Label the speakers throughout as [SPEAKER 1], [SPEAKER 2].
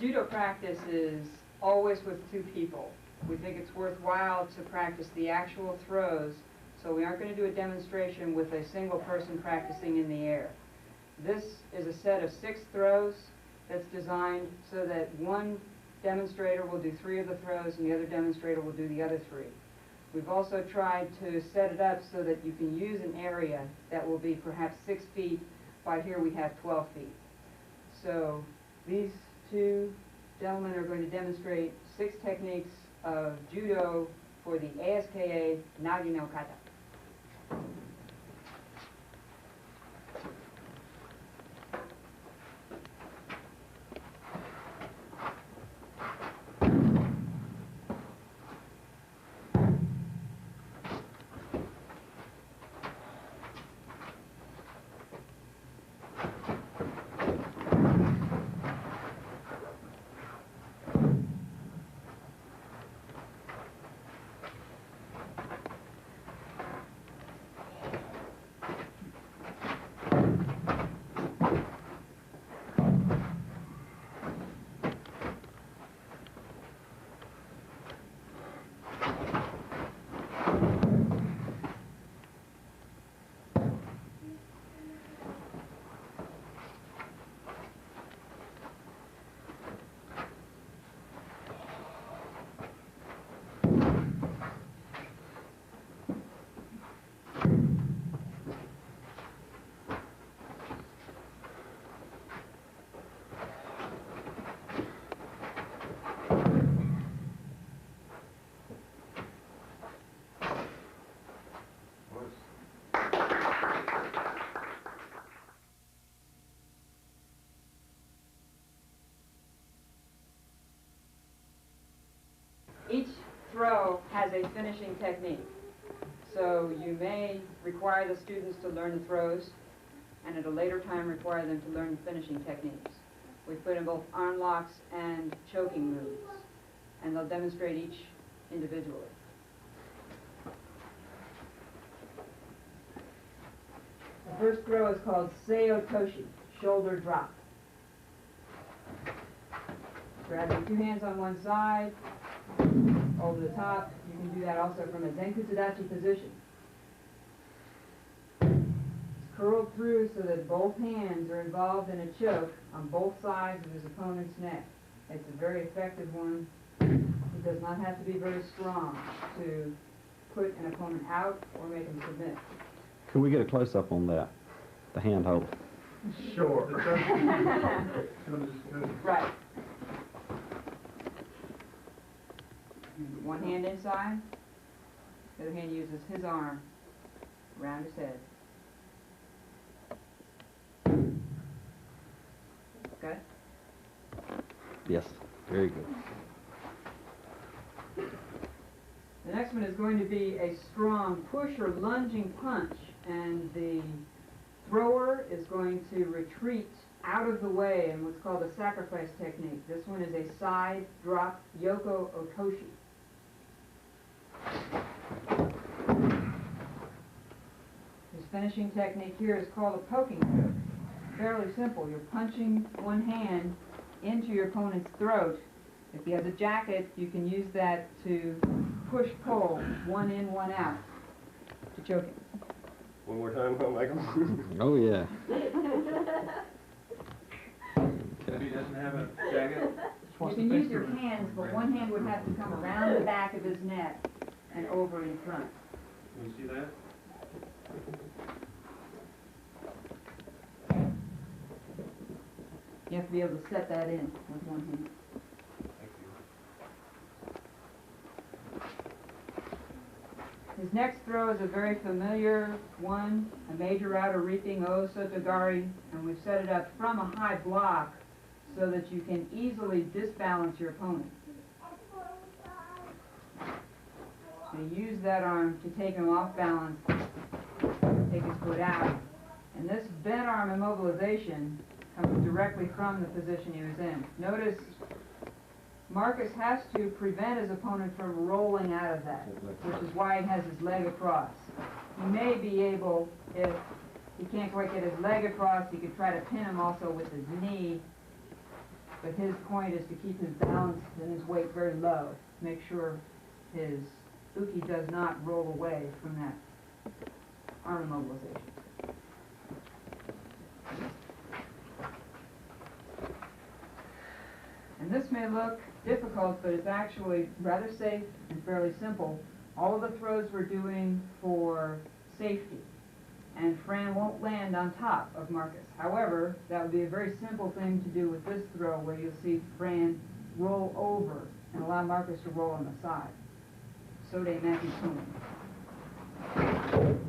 [SPEAKER 1] Judo practice is always with two people. We think it's worthwhile to practice the actual throws, so we aren't going to do a demonstration with a single person practicing in the air. This is a set of 6 throws that's designed so that one demonstrator will do 3 of the throws and the other demonstrator will do the other 3. We've also tried to set it up so that you can use an area that will be perhaps 6 feet, by here we have 12 feet. So these 2 gentlemen are going to demonstrate 6 techniques of judo for the ASKA Nage-No Kata. Each throw has a finishing technique. So you may require the students to learn the throws, and at a later time require them to learn the finishing techniques. We put in both arm locks and choking moves, and they'll demonstrate each individually. The first throw is called Seo Toshi, shoulder drop. Grabbing 2 hands on one side, over the top. You can do that also from a Zenkutsudachi position. It's curled through so that both hands are involved in a choke on both sides of his opponent's neck. It's a very effective one. It does not have to be very strong to put an opponent out or make him submit.
[SPEAKER 2] Can we get a close-up on that, the hand hold?
[SPEAKER 3] Sure.
[SPEAKER 1] Right. One hand inside, the other hand uses his arm around his head. Got it?
[SPEAKER 2] Yes, very good.
[SPEAKER 1] The next one is going to be a strong push or lunging punch, and the thrower is going to retreat out of the way in what's called a sacrifice technique. This one is a side drop Yoko Otoshi. His finishing technique here is called a poking choke. Fairly simple. You're punching one hand into your opponent's throat. If he has a jacket, you can use that to push-pull, one in, one out, to choke him.
[SPEAKER 3] One more time, Michael.
[SPEAKER 2] Oh, yeah.
[SPEAKER 3] If he doesn't have a jacket?
[SPEAKER 1] You can use your hands, but one hand would have to come around the back of his neck and over in front.
[SPEAKER 3] Can you see that?
[SPEAKER 1] You have to be able to set that in with one hand.
[SPEAKER 3] Thank you.
[SPEAKER 1] His next throw is a very familiar one, a major outer reaping O Sotogari, and we've set it up from a high block so that you can easily disbalance your opponent. So you use that arm to take him off balance, take his foot out. And this bent arm immobilization comes directly from the position he was in. Notice Marcus has to prevent his opponent from rolling out of that, which is why he has his leg across. He may be able, if he can't quite get his leg across, he could try to pin him also with his knee But his point is to keep his balance and his weight very low, make sure his uke does not roll away from that arm immobilization. And this may look difficult, but it's actually rather safe and fairly simple. All of the throws we're doing for safety, and Fran won't land on top of Marcus. However, that would be a very simple thing to do with this throw, where you'll see Fran roll over and allow Marcus to roll on the side. Sode Maki Tumi.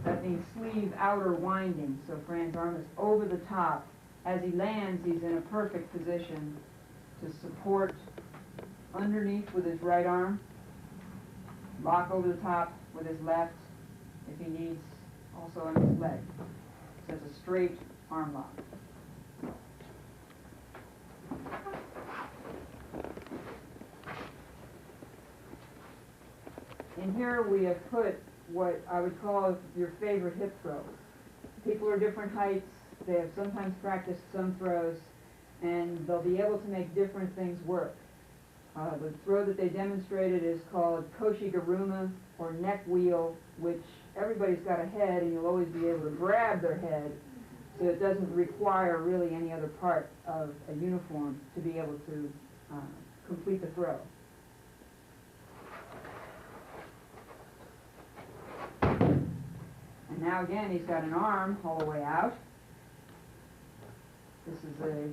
[SPEAKER 1] That means sleeve outer winding, so Fran's arm is over the top. As he lands, he's in a perfect position to support underneath with his right arm, lock over the top with his left, if he needs, also on his leg. So it's a straight arm lock. In here we have put what I would call your favorite hip throws. People are different heights, they have sometimes practiced some throws, and they'll be able to make different things work. The throw that they demonstrated is called Koshi-Garuma, or neck wheel, which everybody's got a head and you'll always be able to grab their head, so it doesn't require really any other part of a uniform to be able to complete the throw. And now again, he's got an arm all the way out. This is a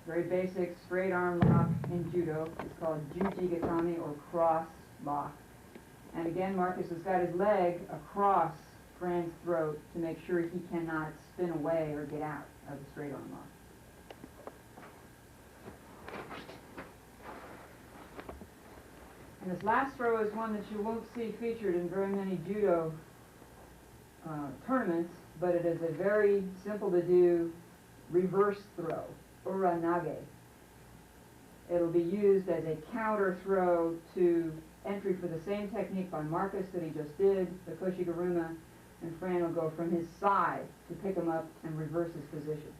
[SPEAKER 1] very basic straight arm lock in judo. It's called Jujigatami, or cross lock. And again, Marcus has got his leg across Fran's throat to make sure he cannot spin away or get out of the straight arm lock. And this last throw is one that you won't see featured in very many judo tournaments, but it is a very simple to do reverse throw, uranage. It'll be used as a counter throw to entry for the same technique by Marcus that he just did, the Koshi-Garuma, and Fran will go from his side to pick him up and reverse his position.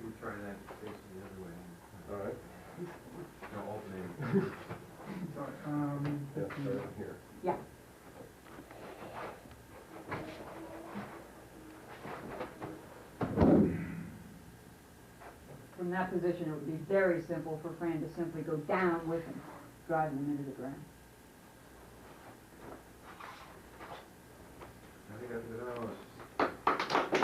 [SPEAKER 3] You try that facing the other way. All right. No, alternating. Yeah, right here.
[SPEAKER 1] Yeah. From that position, it would be very simple for Fran to simply go down with him, driving him into the ground.
[SPEAKER 3] I think that's it.